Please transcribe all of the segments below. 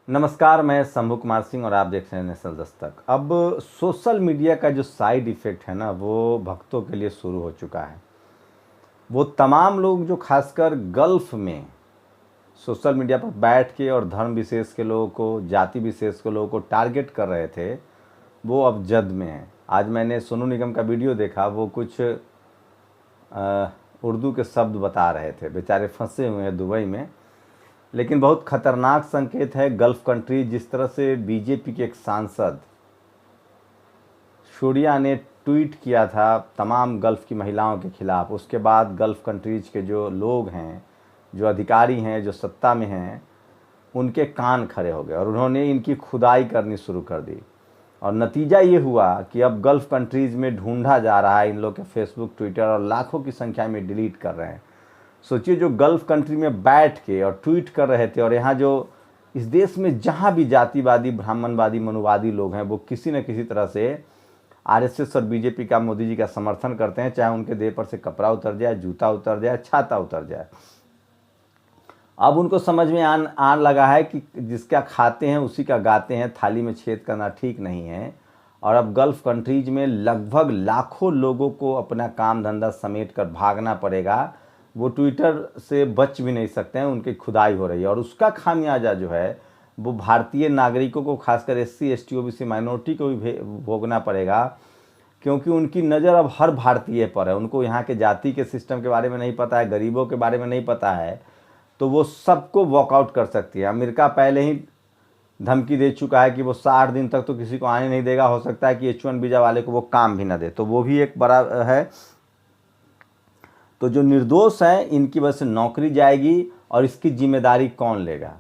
नमस्कार, मैं शंभू कुमार सिंह और आप देख रहे हैं नेशनल दस्तक। अब सोशल मीडिया का जो साइड इफ़ेक्ट है ना, वो भक्तों के लिए शुरू हो चुका है। वो तमाम लोग जो खासकर गल्फ़ में सोशल मीडिया पर बैठ के और धर्म विशेष के लोगों को, जाति विशेष के लोगों को टारगेट कर रहे थे, वो अब जद में हैं। आज मैंने सोनू निगम का वीडियो देखा, वो कुछ उर्दू के शब्द बता रहे थे। बेचारे फंसे हुए हैं दुबई में। लेकिन बहुत खतरनाक संकेत है गल्फ़ कंट्री। जिस तरह से बीजेपी के एक सांसद शूरिया ने ट्वीट किया था तमाम गल्फ़ की महिलाओं के खिलाफ, उसके बाद गल्फ़ कंट्रीज़ के जो लोग हैं, जो अधिकारी हैं, जो सत्ता में हैं, उनके कान खड़े हो गए और उन्होंने इनकी खुदाई करनी शुरू कर दी। और नतीजा ये हुआ कि अब गल्फ़ कंट्रीज़ में ढूंढा जा रहा है इन लोग के फेसबुक, ट्विटर, और लाखों की संख्या में डिलीट कर रहे हैं। सोचिए, जो गल्फ़ कंट्री में बैठ के और ट्वीट कर रहे थे, और यहाँ जो इस देश में जहाँ भी जातिवादी, ब्राह्मणवादी, मनुवादी लोग हैं, वो किसी न किसी तरह से आरएसएस और बीजेपी का, मोदी जी का समर्थन करते हैं। चाहे उनके देह पर से कपड़ा उतर जाए, जूता उतर जाए, छाता उतर जाए। अब उनको समझ में आन लगा है कि जिसका खाते हैं उसी का गाते हैं, थाली में छेद करना ठीक नहीं है। और अब गल्फ़ कंट्रीज में लगभग लाखों लोगों को अपना काम धंधा समेट कर भागना पड़ेगा। वो ट्विटर से बच भी नहीं सकते हैं, उनकी खुदाई हो रही है। और उसका खामियाजा जो है वो भारतीय नागरिकों को, खासकर एससी, एसटी, ओबीसी, माइनॉरिटी को भी भोगना पड़ेगा, क्योंकि उनकी नज़र अब हर भारतीय पर है। उनको यहाँ के जाति के सिस्टम के बारे में नहीं पता है, गरीबों के बारे में नहीं पता है, तो वो सबको वॉकआउट कर सकती है। अमेरिका पहले ही धमकी दे चुका है कि वो 60 दिन तक तो किसी को आने नहीं देगा। हो सकता है कि H1 वीज़ा वाले को वो काम भी ना दे, तो वो भी एक बड़ा है। तो जो निर्दोष हैं, इनकी वजह से नौकरी जाएगी, और इसकी जिम्मेदारी कौन लेगा?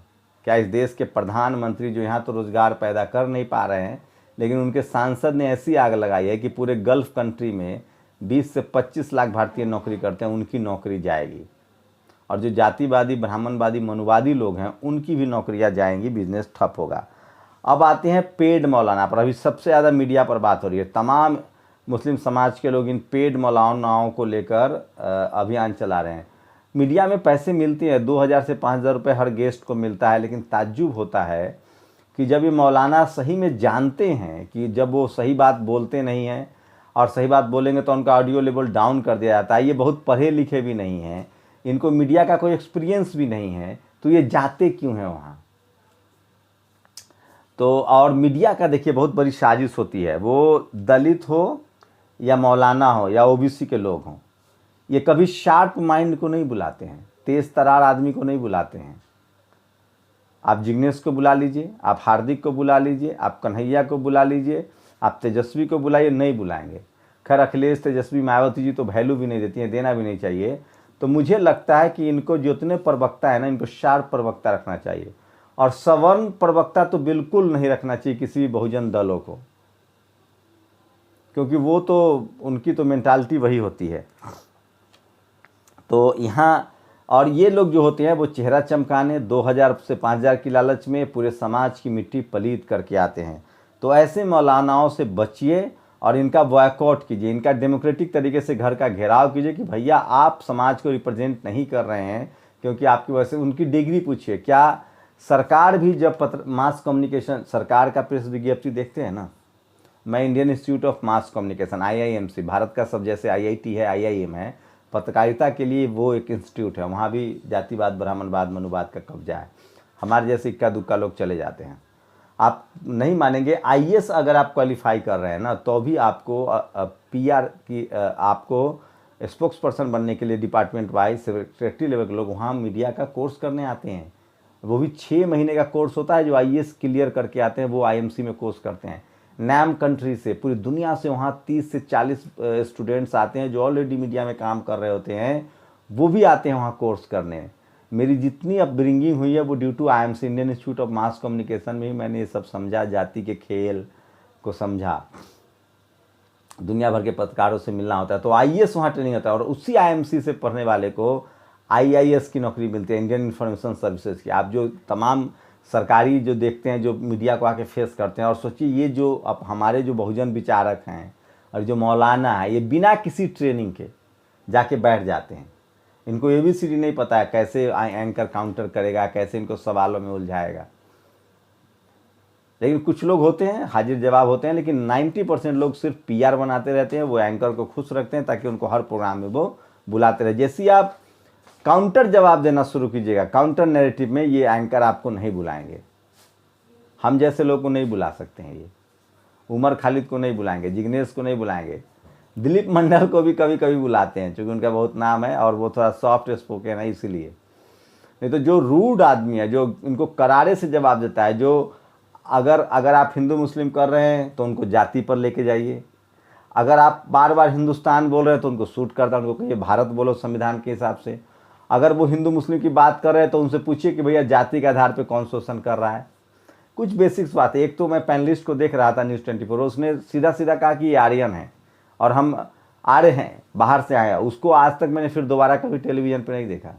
क्या इस देश के प्रधानमंत्री, जो यहाँ तो रोज़गार पैदा कर नहीं पा रहे हैं, लेकिन उनके सांसद ने ऐसी आग लगाई है कि पूरे गल्फ़ कंट्री में 20 से 25 लाख भारतीय नौकरी करते हैं, उनकी नौकरी जाएगी। और जो जातिवादी, ब्राह्मणवादी, मनुवादी लोग हैं, उनकी भी नौकरियां जाएंगी, बिजनेस ठप होगा। अब आते हैं पेड मौलाना पर। अभी सबसे ज़्यादा मीडिया पर बात हो रही है। तमाम मुस्लिम समाज के लोग इन पेड मौलानाओं को लेकर अभियान चला रहे हैं। मीडिया में पैसे मिलते हैं, 2000 से 5000 रुपये हर गेस्ट को मिलता है। लेकिन ताज्जुब होता है कि जब ये मौलाना सही में जानते हैं कि जब वो सही बात बोलते नहीं हैं, और सही बात बोलेंगे तो उनका ऑडियो लेवल डाउन कर दिया जाता है। ये बहुत पढ़े लिखे भी नहीं हैं, इनको मीडिया का कोई एक्सपीरियंस भी नहीं है, तो ये जाते क्यों हैं वहाँ? तो और मीडिया का देखिए बहुत बड़ी साजिश होती है। वो दलित हो या मौलाना हो या ओबीसी के लोग हों, ये कभी शार्प माइंड को नहीं बुलाते हैं, तेज तरार आदमी को नहीं बुलाते हैं। आप जिग्नेश को बुला लीजिए, आप हार्दिक को बुला लीजिए, आप कन्हैया को बुला लीजिए, आप तेजस्वी को बुलाइए, नहीं बुलाएंगे। खैर, अखिलेश, तेजस्वी, मायावती जी तो वैल्यू भी नहीं देती हैं, देना भी नहीं चाहिए। तो मुझे लगता है कि इनको जितने प्रवक्ता है ना, इनको शार्प प्रवक्ता रखना चाहिए, और सवर्ण प्रवक्ता तो बिल्कुल नहीं रखना चाहिए किसी भी बहुजन दलों को, क्योंकि वो तो उनकी तो मेंटालिटी वही होती है। तो यहाँ और ये लोग जो होते हैं वो चेहरा चमकाने, 2000 से 5000 की लालच में पूरे समाज की मिट्टी पलीत करके आते हैं। तो ऐसे मौलानाओं से बचिए और इनका बॉयकॉट कीजिए, इनका डेमोक्रेटिक तरीके से घर का घेराव कीजिए कि भैया आप समाज को रिप्रेजेंट नहीं कर रहे हैं, क्योंकि आपकी वजह से। उनकी डिग्री पूछिए। क्या सरकार भी जब मास कम्युनिकेशन, सरकार का प्रेस विज्ञप्ति देखते हैं ना, मैं Indian Institute of Mass communication, IIMC, Bharat का सब जैसे IIT है, IIM है, पत्रकारिता के लिए वो एक इंस्टीट्यूट है। वहाँ भी जातिवाद, ब्राह्मणवाद, मनुवाद का कब्जा है। हमारे जैसे इक्का दुक्का लोग चले जाते हैं। आप नहीं मानेंगे, IAS अगर आप क्वालिफाई कर रहे हैं ना, तो भी आपको PR की आपको स्पोक्स पर्सन बनने के लिए डिपार्टमेंट वाइज सेक्रेटरी लेवल के लोग वहाँ मीडिया का कोर्स करने आते हैं। वो भी 6 महीने का कोर्स होता है। जो IAS क्लियर करके आते हैं वो IMC में कोर्स करते हैं। नैम कंट्री से, पूरी दुनिया से वहाँ 30 से 40 स्टूडेंट्स आते हैं जो ऑलरेडी मीडिया में काम कर रहे होते हैं, वो भी आते हैं वहाँ कोर्स करने। मेरी जितनी अपब्रिंगिंग हुई है वो due to IMC, Indian Institute of Mass Communication में ही मैंने ये सब समझा, जाति के खेल को समझा। दुनिया भर के पत्रकारों से मिलना होता है, तो IAS वहाँ ट्रेनिंग होता है, और उसी IMC से पढ़ने वाले को IIS की नौकरी मिलती है, इंडियन इन्फॉर्मेशन सर्विसेज की। आप जो तमाम सरकारी जो देखते हैं, जो मीडिया को आके फेस करते हैं, और सोचिए ये जो अब हमारे जो बहुजन विचारक हैं और जो मौलाना है, ये बिना किसी ट्रेनिंग के जाके बैठ जाते हैं। इनको ABCD नहीं पता है, कैसे एंकर काउंटर करेगा, कैसे इनको सवालों में उलझाएगा। लेकिन कुछ लोग होते हैं हाजिर जवाब होते हैं, लेकिन 90% लोग सिर्फ पीआर बनाते रहते हैं, वो एंकर को खुश रखते हैं ताकि उनको हर प्रोग्राम में वो बुलाते रहे। जैसे ही आप काउंटर जवाब देना शुरू कीजिएगा, काउंटर नैरेटिव में, ये एंकर आपको नहीं बुलाएंगे। हम जैसे लोग को नहीं बुला सकते हैं, ये उमर खालिद को नहीं बुलाएंगे, जिग्नेश को नहीं बुलाएंगे, दिलीप मंडल को भी कभी कभी बुलाते हैं क्योंकि उनका बहुत नाम है और वो थोड़ा सॉफ्ट स्पोकन है इसीलिए। नहीं तो जो रूड आदमी है, जो इनको करारे से जवाब देता है, जो अगर आप हिंदू मुस्लिम कर रहे हैं तो उनको जाति पर लेके जाइए, अगर आप बार बार हिंदुस्तान बोल रहे हैं तो उनको सूट करता है, उनको कहिए भारत बोलो संविधान के हिसाब से। अगर वो हिंदू मुस्लिम की बात कर रहे हैं तो उनसे पूछिए कि भैया जाति के आधार पर कौन शोषण कर रहा है। कुछ बेसिक्स बात है। एक तो मैं पैनलिस्ट को देख रहा था न्यूज़ 24, उसने सीधा सीधा कहा कि ये आर्यन है और हम आर्य हैं, बाहर से आए हैं। उसको आज तक मैंने फिर दोबारा कभी टेलीविजन पर नहीं देखा।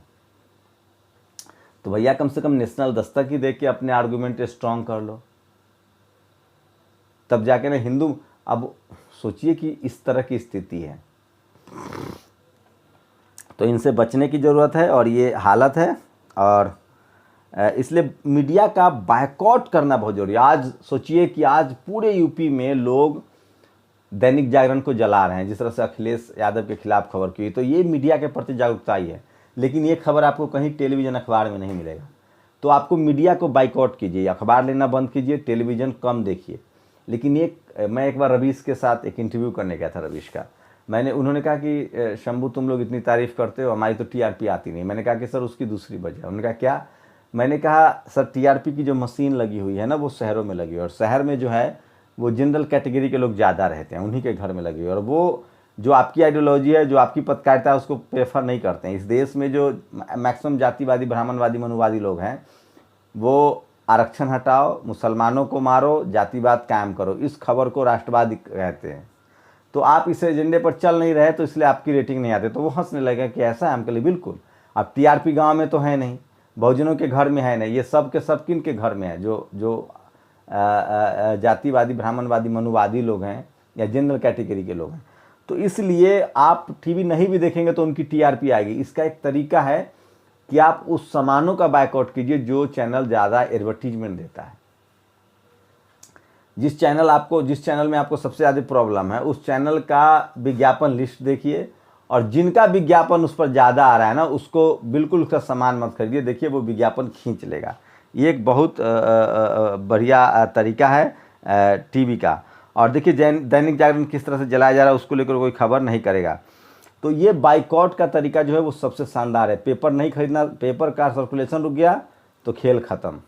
तो भैया कम से कम नेशनल दस्तक ही देख के अपने आर्गूमेंट स्ट्रांग कर लो, तब जाके ना हिंदू। अब सोचिए कि इस तरह की स्थिति है, तो इनसे बचने की ज़रूरत है और ये हालत है, और इसलिए मीडिया का बायकॉट करना बहुत जरूरी है। आज सोचिए कि आज पूरे यूपी में लोग दैनिक जागरण को जला रहे हैं, जिस तरह से अखिलेश यादव के खिलाफ खबर की, तो ये मीडिया के प्रति जागरूकता ही है। लेकिन ये खबर आपको कहीं टेलीविज़न अखबार में नहीं मिलेगा। तो आपको मीडिया को बाइकआउट कीजिए, अखबार लेना बंद कीजिए, टेलीविज़न कम देखिए। लेकिन मैं एक बार रवीश के साथ एक इंटरव्यू करने गया था, रवीश का। उन्होंने कहा कि शंभू तुम लोग इतनी तारीफ़ करते हो, हमारी तो टीआरपी आती नहीं। मैंने कहा कि सर उसकी दूसरी वजह। उन्होंने कहा क्या? मैंने कहा सर टीआरपी की जो मशीन लगी हुई है ना, वो शहरों में लगी है, और शहर में जो है वो जनरल कैटेगरी के लोग ज़्यादा रहते हैं, उन्हीं के घर में लगी हुई है। और वो जो आपकी आइडियोलॉजी है, जो आपकी पत्रकारिता है, उसको प्रेफर नहीं करते हैं। इस देश में जो मैक्सिमम जातिवादी, ब्राह्मणवादी, मनुवादी लोग हैं, वो आरक्षण हटाओ, मुसलमानों को मारो, जातिवाद कायम करो, इस खबर को राष्ट्रवादी कहते हैं। तो आप इस एजेंडे पर चल नहीं रहे, तो इसलिए आपकी रेटिंग नहीं आती। तो वो हंसने लगे कि ऐसा है। हम कहे बिल्कुल। अब टीआरपी गांव में तो है नहीं, बहुजनों के घर में है नहीं, ये सब के सब किन के घर में है? जो जातिवादी, ब्राह्मणवादी, मनुवादी लोग हैं या जनरल कैटेगरी के लोग हैं। तो इसलिए आप टीवी नहीं भी देखेंगे तो उनकी टीआरपी आएगी। इसका एक तरीका है कि आप उस सामानों का बायकॉट कीजिए जो चैनल ज़्यादा एडवर्टीजमेंट देता है। जिस चैनल में आपको सबसे ज़्यादा प्रॉब्लम है, उस चैनल का विज्ञापन लिस्ट देखिए, और जिनका विज्ञापन उस पर ज़्यादा आ रहा है ना, उसको बिल्कुल उसका सामान मत खरीदिए। देखिए वो विज्ञापन खींच लेगा। ये एक बहुत बढ़िया तरीका है टीवी का। और देखिए दैनिक जागरण किस तरह से जलाया जा रहा है, उसको लेकर कोई खबर नहीं करेगा। तो ये बाइकआउट का तरीका जो है वो सबसे शानदार है। पेपर नहीं खरीदना, पेपर का सर्कुलेशन रुक गया तो खेल ख़त्म।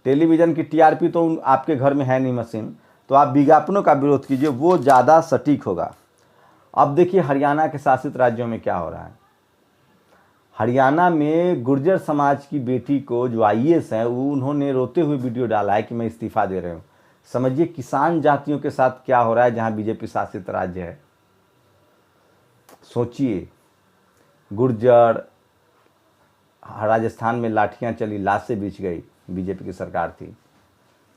टेलीविज़न की टीआरपी तो आपके घर में है नहीं मशीन, तो आप विज्ञापनों का विरोध कीजिए, वो ज़्यादा सटीक होगा। अब देखिए हरियाणा के शासित राज्यों में क्या हो रहा है। हरियाणा में गुर्जर समाज की बेटी को, जो आईएएस है, वो उन्होंने रोते हुए वीडियो डाला है कि मैं इस्तीफा दे रही हूँ। समझिए किसान जातियों के साथ क्या हो रहा है जहाँ बीजेपी शासित राज्य है। सोचिए, गुर्जर, राजस्थान में लाठियाँ चली, लाशें बिछ गई, बीजेपी की सरकार थी।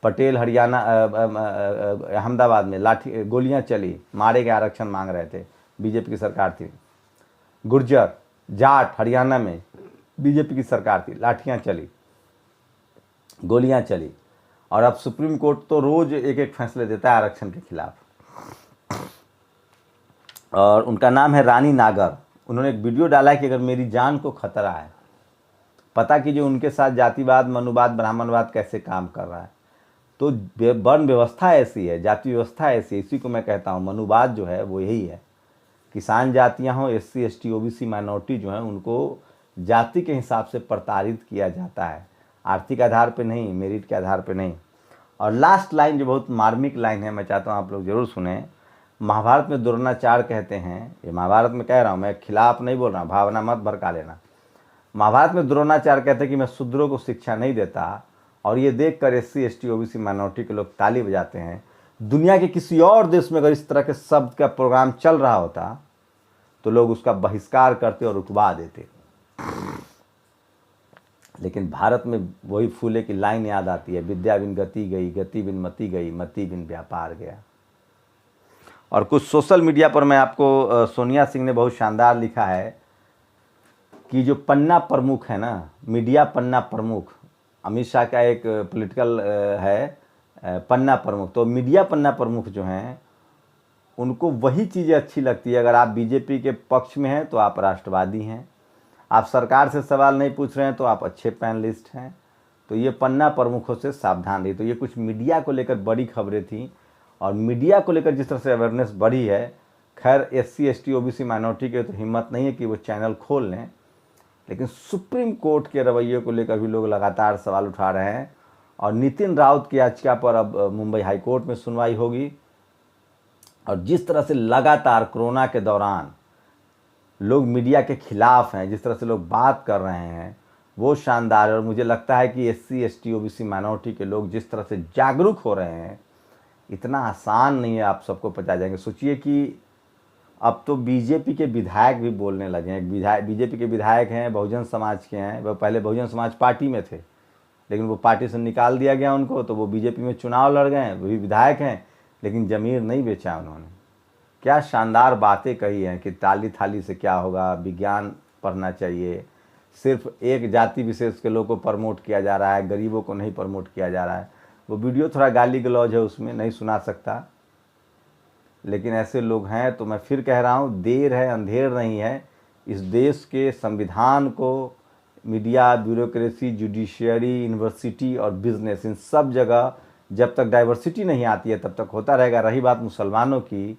पटेल हरियाणा, अहमदाबाद में गोलियां चली, मारे गए, आरक्षण मांग रहे थे, बीजेपी की सरकार थी। गुर्जर, जाट हरियाणा में बीजेपी की सरकार थी, लाठियां चली, गोलियां चली। और अब सुप्रीम कोर्ट तो रोज एक एक फैसले देता है आरक्षण के खिलाफ। और उनका नाम है रानी नागर। उन्होंने एक वीडियो डाला है कि अगर मेरी जान को खतरा है, पता कीजिए उनके साथ जातिवाद, मनुवाद, ब्राह्मणवाद कैसे काम कर रहा है। तो वर्ण व्यवस्था ऐसी है, जाति व्यवस्था ऐसी है, इसी को मैं कहता हूँ मनुवाद जो है वो यही है। किसान जातियाँ हों, एससी, एसटी, ओबीसी, माइनॉरिटी जो हैं, उनको जाति के हिसाब से प्रताड़ित किया जाता है, आर्थिक आधार पे नहीं, मेरिट के आधार पे नहीं। और लास्ट लाइन जो बहुत मार्मिक लाइन है, मैं चाहता हूँ आप लोग जरूर सुने। महाभारत में द्रोणाचार्य कहते हैं, ये महाभारत में कह रहा हूँ, मैं खिलाफ नहीं बोल रहा, भावना मत भड़का लेना। महाभारत में द्रोणाचार्य कहते हैं कि मैं शूद्रों को शिक्षा नहीं देता, और ये देखकर एससी, एसटी, ओबीसी, माइनॉरिटी के लोग ताली बजाते हैं। दुनिया के किसी और देश में अगर इस तरह के शब्द का प्रोग्राम चल रहा होता तो लोग उसका बहिष्कार करते और रुकवा देते। लेकिन भारत में वही फूले की लाइन याद आती है, विद्या बिन गति गई, गति बिन मति गई, मति बिन व्यापार गया। और कुछ सोशल मीडिया पर मैं आपको सोनिया सिंह ने बहुत शानदार लिखा है कि जो पन्ना प्रमुख है ना, मीडिया पन्ना प्रमुख, अमित शाह का एक पॉलिटिकल है पन्ना प्रमुख, तो मीडिया पन्ना प्रमुख जो हैं उनको वही चीज़ें अच्छी लगती है। अगर आप बीजेपी के पक्ष में हैं तो आप राष्ट्रवादी हैं, आप सरकार से सवाल नहीं पूछ रहे हैं तो आप अच्छे पैनलिस्ट हैं। तो ये पन्ना प्रमुखों से सावधान रहिए। तो ये कुछ मीडिया को लेकर बड़ी खबरें थी, और मीडिया को लेकर जिस तरह से अवेयरनेस बढ़ी है, खैर SC ST OBC माइनॉरिटी के तो हिम्मत नहीं है कि वो चैनल खोल लें, लेकिन सुप्रीम कोर्ट के रवैये को लेकर भी लोग लगातार सवाल उठा रहे हैं। और नितिन राउत की याचिका पर अब मुंबई हाई कोर्ट में सुनवाई होगी। और जिस तरह से लगातार कोरोना के दौरान लोग मीडिया के खिलाफ हैं, जिस तरह से लोग बात कर रहे हैं, वो शानदार है। और मुझे लगता है कि SC ST OBC माइनॉरिटी के लोग जिस तरह से जागरूक हो रहे हैं, इतना आसान नहीं है आप सबको पचा जाएंगे। सोचिए कि अब तो बीजेपी के विधायक भी बोलने लगे हैं। बीजेपी के विधायक हैं, बहुजन समाज के हैं, वो पहले बहुजन समाज पार्टी में थे, लेकिन वो पार्टी से निकाल दिया गया उनको, तो वो बीजेपी में चुनाव लड़ गए, वो भी विधायक हैं, लेकिन ज़मीर नहीं बेचा उन्होंने। क्या शानदार बातें कही हैं कि ताली थाली से क्या होगा, विज्ञान पढ़ना चाहिए, सिर्फ एक जाति विशेष के लोगों को प्रमोट किया जा रहा है, गरीबों को नहीं प्रमोट किया जा रहा है। वो वीडियो थोड़ा गाली गलौज है, उसमें नहीं सुना सकता, लेकिन ऐसे लोग हैं। तो मैं फिर कह रहा हूँ, देर है अंधेर नहीं है। इस देश के संविधान को मीडिया, ब्यूरोक्रेसी, जुडिशियरी, यूनिवर्सिटी और बिजनेस, इन सब जगह जब तक डाइवर्सिटी नहीं आती है तब तक होता रहेगा। रही बात मुसलमानों की,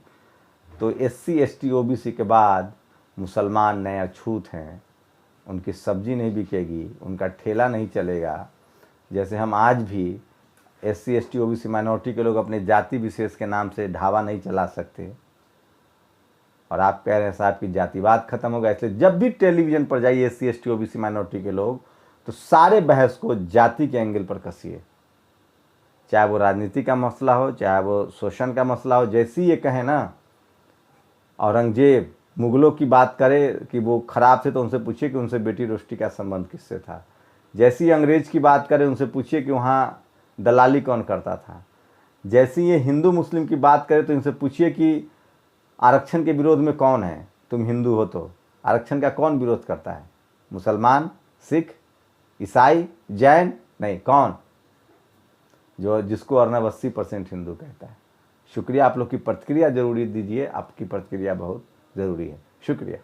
तो SC ST OBC के बाद मुसलमान नए अछूत हैं, उनकी सब्जी नहीं बिकेगी, उनका ठेला नहीं चलेगा। जैसे हम आज भी SC ST OBC माइनॉरिटी के लोग अपने जाति विशेष के नाम से ढाबा नहीं चला सकते, और आप कह रहे हैं साहब कि जातिवाद खत्म होगा। इसलिए जब भी टेलीविज़न पर जाइए SC ST OBC माइनॉरिटी के लोग, तो सारे बहस को जाति के एंगल पर कसिए, चाहे वो राजनीति का मसला हो, चाहे वो शोषण का मसला हो। जैसे ये कहें ना, औरंगजेब मुगलों की बात करे कि वो खराब थे, तो उनसे पूछिए कि उनसे बेटी रोष्टी का संबंध किससे था। जैसे ही अंग्रेज की बात करें, उनसे पूछिए कि वहाँ दलाली कौन करता था। जैसे ये हिंदू मुस्लिम की बात करें, तो इनसे पूछिए कि आरक्षण के विरोध में कौन है। तुम हिंदू हो तो आरक्षण का कौन विरोध करता है? मुसलमान, सिख, ईसाई, जैन? नहीं, कौन? जिसको अर्नब 80% हिंदू कहता है। शुक्रिया। आप लोग की प्रतिक्रिया जरूरी दीजिए, आपकी प्रतिक्रिया बहुत ज़रूरी है। शुक्रिया।